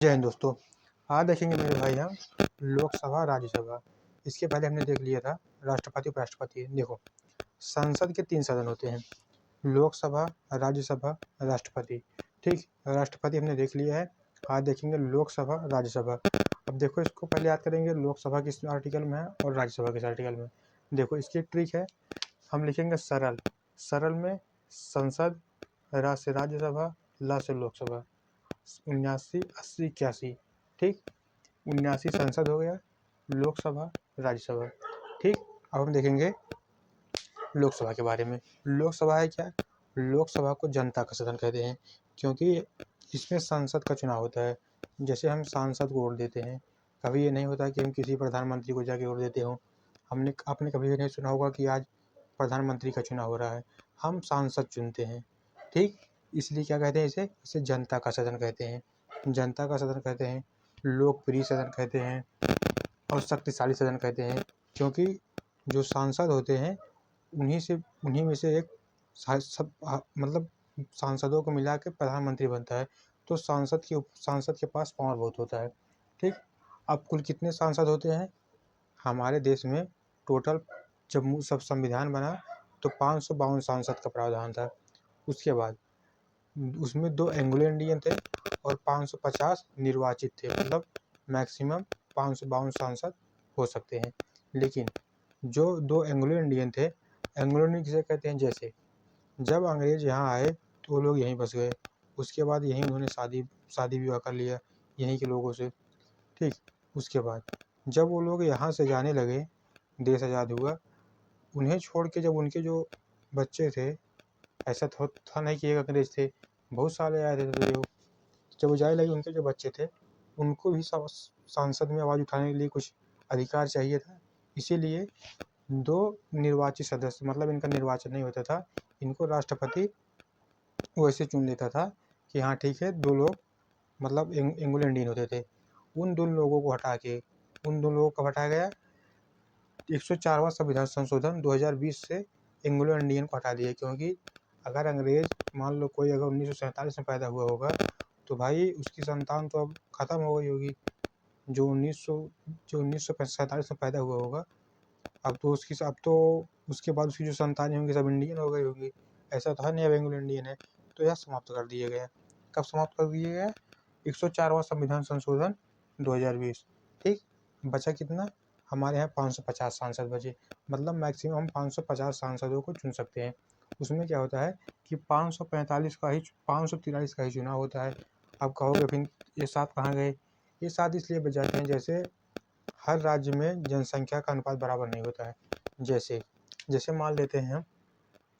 जय हिंद दोस्तों। आज देखेंगे मेरे भाई हम लोकसभा राज्यसभा। इसके पहले हमने देख लिया था राष्ट्रपति उपराष्ट्रपति। देखो, संसद के 3 सदन होते हैं, लोकसभा, राज्यसभा, राष्ट्रपति। ठीक, राष्ट्रपति हमने देख लिया है। आज देखेंगे लोकसभा राज्यसभा। अब देखो, इसको पहले याद करेंगे लोकसभा किस आर्टिकल में है और राज्यसभा किस आर्टिकल में। देखो, इसकी ट्रिक है, हम लिखेंगे सरल। सरल में संसद, रा से राज्यसभा, ला से लोकसभा। 79, 80, 81। ठीक, 79 संसद हो गया, लोकसभा, राज्यसभा। ठीक, अब हम देखेंगे लोकसभा के बारे में। लोकसभा है क्या? लोकसभा को जनता का सदन कहते हैं, क्योंकि इसमें संसद का चुनाव होता है। जैसे हम सांसद को वोट देते हैं, कभी ये नहीं होता कि हम किसी प्रधानमंत्री को जाके वोट देते हों। आपने कभी ये नहीं सुना होगा कि आज प्रधानमंत्री का चुनाव हो रहा है। हम सांसद चुनते हैं। ठीक, इसलिए क्या कहते हैं इसे जनता का सदन कहते हैं। जनता का सदन कहते हैं, लोकप्रिय सदन कहते हैं और शक्तिशाली सदन कहते हैं, क्योंकि जो सांसद होते हैं उन्हीं में से एक मतलब सांसदों को मिला के प्रधानमंत्री बनता है। तो सांसद के पास पावर बहुत होता है। ठीक, अब कुल कितने सांसद होते हैं हमारे देश में? टोटल जब सब संविधान बना तो 552 सांसद का प्रावधान था। उसके बाद उसमें 2 एंग्लो इंडियन थे और 550 निर्वाचित थे, मतलब मैक्सिमम 552 सांसद हो सकते हैं। लेकिन जो 2 एंग्लो इंडियन थे, एंग्लो इंडियन किसे कहते हैं? जैसे जब अंग्रेज यहाँ आए तो वो लोग यहीं बस गए, उसके बाद यहीं उन्होंने शादी विवाह कर लिया यहीं के लोगों से। ठीक, उसके बाद जब वो लोग यहाँ से जाने लगे, देश आज़ाद हुआ, उन्हें छोड़ के जब उनके जो बच्चे थे, ऐसा था नहीं कि एक अंग्रेज थे, बहुत सारे आए थे। तो जब वो जाने लगे, उनके जो बच्चे थे उनको भी संसद में आवाज़ उठाने के लिए कुछ अधिकार चाहिए था। इसीलिए 2 निर्वाचित सदस्य, मतलब इनका निर्वाचन नहीं होता था, इनको राष्ट्रपति वैसे चुन लेता था कि हाँ ठीक है, 2 लोग मतलब एंग्लो इंडियन होते थे। उन 2 लोगों को हटाया गया। 104वां संविधान संशोधन 2020 से एंग्लो इंडियन को हटा दिया, क्योंकि अगर अंग्रेज मान लो कोई अगर 1947 में पैदा हुआ होगा तो भाई उसकी संतान तो अब ख़त्म हो गई होगी। जो 1947 में पैदा हुआ होगा, अब तो उसके बाद उसकी जो संतानें होंगी सब इंडियन हो गई होगी। ऐसा था नहीं, अब एंग्लो इंडियन है। तो यह समाप्त कर दिया गया। कब समाप्त कर दिया गया? 104वां संविधान संशोधन 2020। ठीक, बचा कितना? हमारे यहाँ 550 सांसद बचे, मतलब मैक्सिमम हम 550 सांसदों को चुन सकते हैं। उसमें क्या होता है कि 543 का ही चुनाव होता है। अब कहोगे फिर ये 7 कहाँ गए? ये 7 इसलिए बच जाते हैं, जैसे हर राज्य में जनसंख्या का अनुपात बराबर नहीं होता है। जैसे मान लेते हैं हम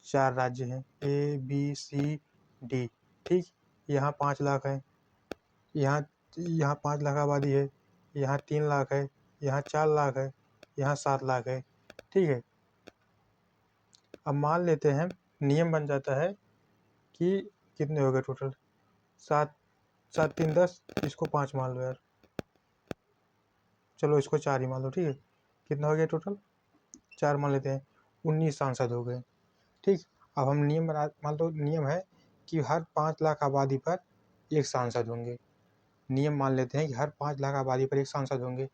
4 राज्य हैं, A, B, C, D। ठीक, यहाँ 5 लाख है, यहाँ 5 लाख आबादी है, यहाँ 3 लाख है, यहाँ 4 लाख है, यहाँ 7 लाख है। ठीक है, अब मान लेते हैं नियम बन जाता है कि कितने हो गए टोटल? 7 7 3 10, इसको 5 मान लो यार, चलो इसको 4 ही मान लो। ठीक है, कितना हो गया टोटल? 4 मान लेते हैं, 19 सांसद हो गए। ठीक, अब हम मान लो नियम है कि हर 5 लाख आबादी पर एक सांसद होंगे। नियम मान लेते हैं कि हर 5 लाख आबादी पर एक सांसद होंगे।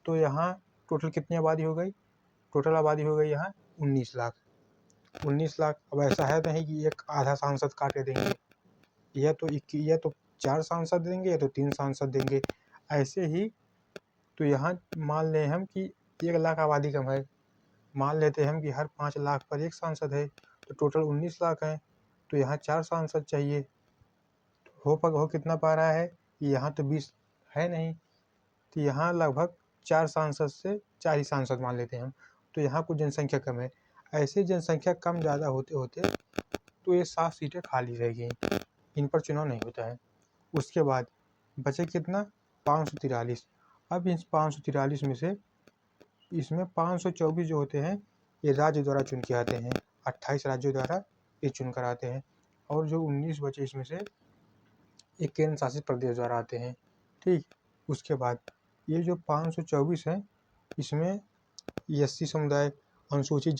तो यहाँ टोटल कितनी आबादी हो गई? टोटल आबादी हो गई यहाँ 19 लाख। 19 लाख। अब ऐसा है नहीं कि एक आधा सांसद काट के देंगे, या तो 4 सांसद देंगे या तो 3 सांसद देंगे, ऐसे ही। तो यहाँ मान लें हम कि 1 लाख आबादी कम है, मान लेते हैं हम कि हर 5 लाख पर एक सांसद है, तो टोटल 19 लाख हैं, तो यहाँ 4 सांसद चाहिए। हो कितना पा रहा है? यहाँ तो 20 है नहीं, तो यहाँ लगभग 4 सांसद से 4 ही सांसद मान लेते हैं हम। तो यहाँ कुछ जनसंख्या कम है। ऐसे जनसंख्या कम ज़्यादा होते होते तो ये 7 सीटें खाली रह गई, इन पर चुनाव नहीं होता है। उसके बाद बचे कितना? 543। अब इस 543 में से इसमें 524 जो होते हैं ये राज्य द्वारा चुन के आते हैं, 28 राज्यों द्वारा ये चुन कर आते हैं, और जो 19 बचे इसमें से एक केंद्र शासित प्रदेश द्वारा आते हैं। ठीक, उसके बाद ये जो 524 हैं, इसमें एससी समुदाय, अनुसूचित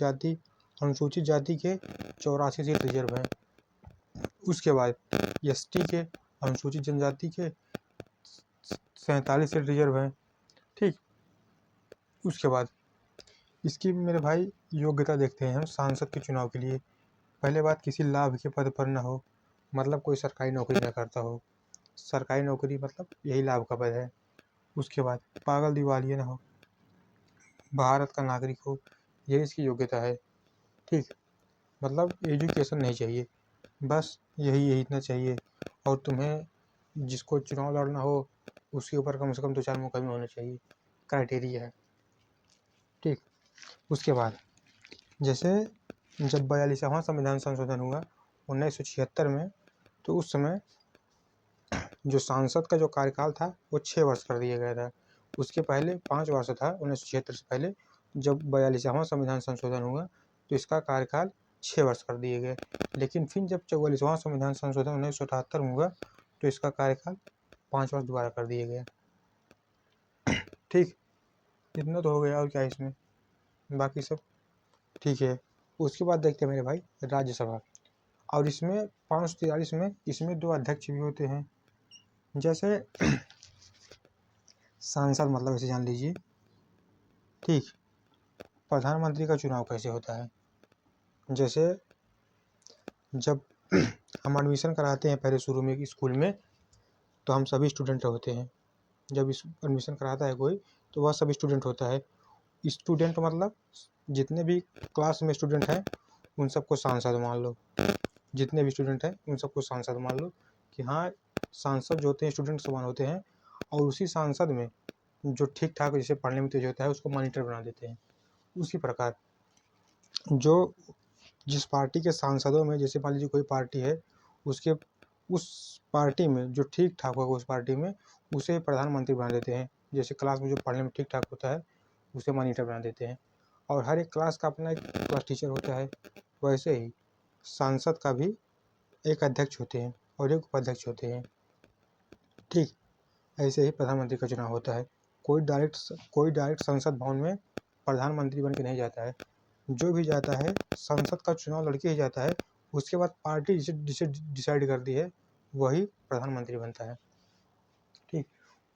जाति के 84 सीट रिजर्व हैं। उसके बाद एसटी के, अनुसूचित जनजाति के 47 सीट रिजर्व हैं। ठीक, उसके बाद इसकी मेरे भाई योग्यता देखते हैं हम सांसद के चुनाव के लिए। पहले बात, किसी लाभ के पद पर ना हो, मतलब कोई सरकारी नौकरी ना करता हो। सरकारी नौकरी मतलब यही लाभ का पद है। उसके बाद पागल दिवालिया ना हो, भारत का नागरिक हो, यही इसकी योग्यता है। ठीक, मतलब एजुकेशन नहीं चाहिए, बस यही इतना चाहिए। और तुम्हें जिसको चुनाव लड़ना हो उसके ऊपर कम से कम 2-4 मुकदमे होने चाहिए, क्राइटेरिया है। ठीक, उसके बाद जैसे जब 42वां संविधान संशोधन हुआ 1976 में, तो उस समय जो सांसद का जो कार्यकाल था वो 6 वर्ष कर दिया गया था। उसके पहले 5 वर्ष था। 1976 से पहले जब 42वां संविधान संशोधन हुआ तो इसका कार्यकाल 6 वर्ष कर दिए गए। लेकिन फिर जब 44वां संविधान संशोधन 1978 में हुआ तो इसका कार्यकाल 5 वर्ष दोबारा कर दिए गए। ठीक, इतना तो हो गया, और क्या इसमें, बाकी सब ठीक है। उसके बाद देखते हैं मेरे भाई राज्यसभा, और इसमें 543 में इसमें 2 अध्यक्ष भी होते हैं। जैसे सांसद मतलब ऐसे जान लीजिए। ठीक, प्रधानमंत्री का चुनाव कैसे होता है, जैसे जब हम एडमिशन कराते हैं पहले शुरू में स्कूल में, तो हम सभी स्टूडेंट होते हैं। जब एडमिशन कराता है कोई तो वह सभी स्टूडेंट होता है। स्टूडेंट मतलब जितने भी क्लास में स्टूडेंट हैं उन सबको सांसद मान लो। जितने भी स्टूडेंट हैं उन सबको सांसद मान लो कि हाँ, सांसद जो होते हैं स्टूडेंट समान होते हैं। और उसी सांसद में जो ठीक ठाक जैसे पढ़ने में तेज होता है उसको मॉनिटर बना देते हैं। उसी प्रकार जो जिस पार्टी के सांसदों में, जैसे मान लीजिए कोई पार्टी है, उसके उस पार्टी में जो ठीक ठाक होगा उस पार्टी में उसे प्रधानमंत्री बना देते हैं। जैसे क्लास में जो पढ़ने में ठीक ठाक होता है उसे मॉनिटर बना देते हैं। और हर एक क्लास का अपना एक क्लास टीचर होता है। वैसे ही सांसद का भी एक अध्यक्ष होते हैं और एक उपाध्यक्ष होते हैं। ठीक, ऐसे ही प्रधानमंत्री का चुनाव होता है। कोई डायरेक्ट संसद भवन में प्रधानमंत्री बन के नहीं जाता है। जो भी जाता है संसद का चुनाव लड़के ही जाता है। उसके बाद पार्टी जिसे डिसाइड करती है वही प्रधानमंत्री बनता है। ठीक,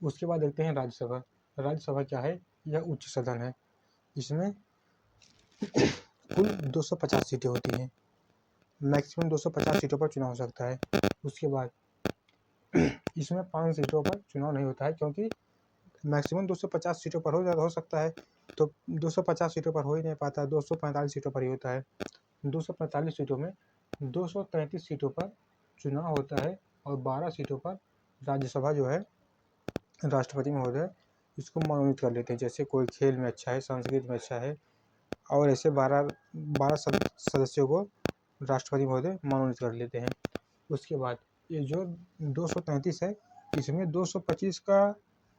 उसके बाद देखते हैं राज्यसभा। राज्यसभा क्या है, यह उच्च सदन है। इसमें कुल 250 सीटें होती हैं। मैक्सिमम 250 सीटों पर चुनाव हो सकता है। उसके बाद इसमें 5 सीटों पर चुनाव नहीं होता है, क्योंकि मैक्सिमम 250 सीटों पर हो सकता है, तो 250 सीटों पर हो ही नहीं पाता, 245 सीटों पर ही होता है। 245 सीटों में 233 सीटों पर चुनाव होता है और 12 सीटों पर राज्यसभा जो है राष्ट्रपति महोदय इसको मनोनीत कर लेते हैं। जैसे कोई खेल में अच्छा है, संस्कृत में अच्छा है, और ऐसे 12 सदस्यों को राष्ट्रपति महोदय मनोनीत कर लेते हैं। उसके बाद ये जो 233 है, इसमें 225 का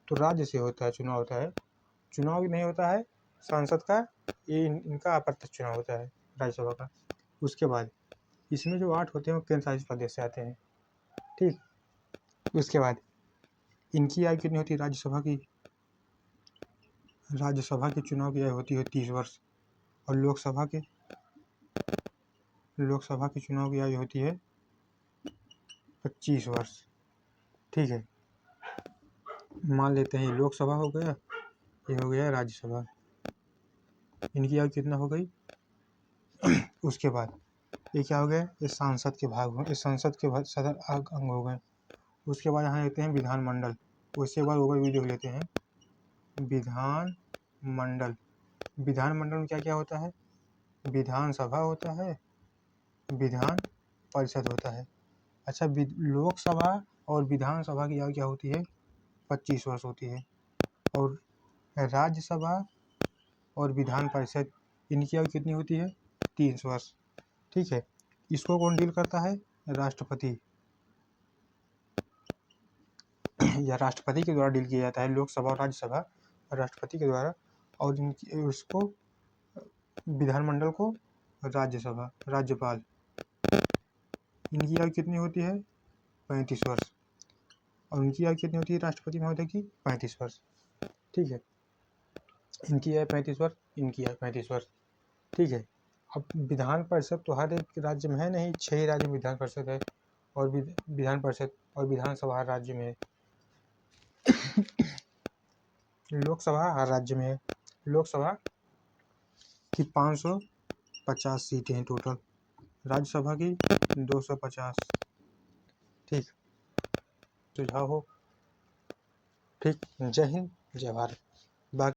तो राज्य से होता है, चुनाव होता है। चुनाव नहीं होता है सांसद का, ये इनका अप्रत्यक्ष चुनाव होता है राज्यसभा का। उसके बाद इसमें जो 8 होते हैं वो केंद्र शासित प्रदेश से आते हैं। ठीक, उसके बाद इनकी आयु कितनी होती है राज्यसभा की, राज्यसभा के चुनाव की आयु होती है 30 वर्ष, और लोकसभा के चुनाव की आयु होती है 25 वर्ष। ठीक है, मान लेते हैं लोकसभा हो गया, ये हो गया राज्यसभा, इनकी आयु कितना हो गई। उसके बाद ये क्या हो गया, ये सांसद के भाग हो, इस संसद के सदन अंग हो गए। उसके बाद यहाँ लेते हैं विधानमंडल। उसके बाद ऊपर भी देख लेते हैं विधानमंडल। विधानमंडल में क्या क्या होता है, विधानसभा होता है, विधान परिषद होता है। अच्छा, लोकसभा और विधानसभा की आयु क्या होती है, 25 वर्ष होती है। और राज्यसभा और विधान परिषद, इनकी आयु कितनी होती है, 30 वर्ष। ठीक है, इसको कौन डील करता है, राष्ट्रपति या राष्ट्रपति के द्वारा डील किया जाता है। लोकसभा और राज्यसभा राष्ट्रपति के द्वारा, और इनकी उसको विधानमंडल को राज्यसभा राज्यपाल, इनकी आयु कितनी होती है, 35 वर्ष। और उनकी आयु कितनी होती है राष्ट्रपति महोदय की, 35 वर्ष। ठीक है, इनकी आयु 35 वर्ष, इनकी आयु 35 वर्ष। ठीक है, अब विधान परिषद तो हर एक राज्य में है नहीं, 6 ही राज्य में विधान परिषद है, और विधान परिषद और विधानसभा हर राज्य में है। लोकसभा हर राज्य में है। लोकसभा की 550 सीटें हैं टोटल, राज्यसभा की 250। ठीक, सुझाव हो? ठीक, जय हिंद, जय भारत।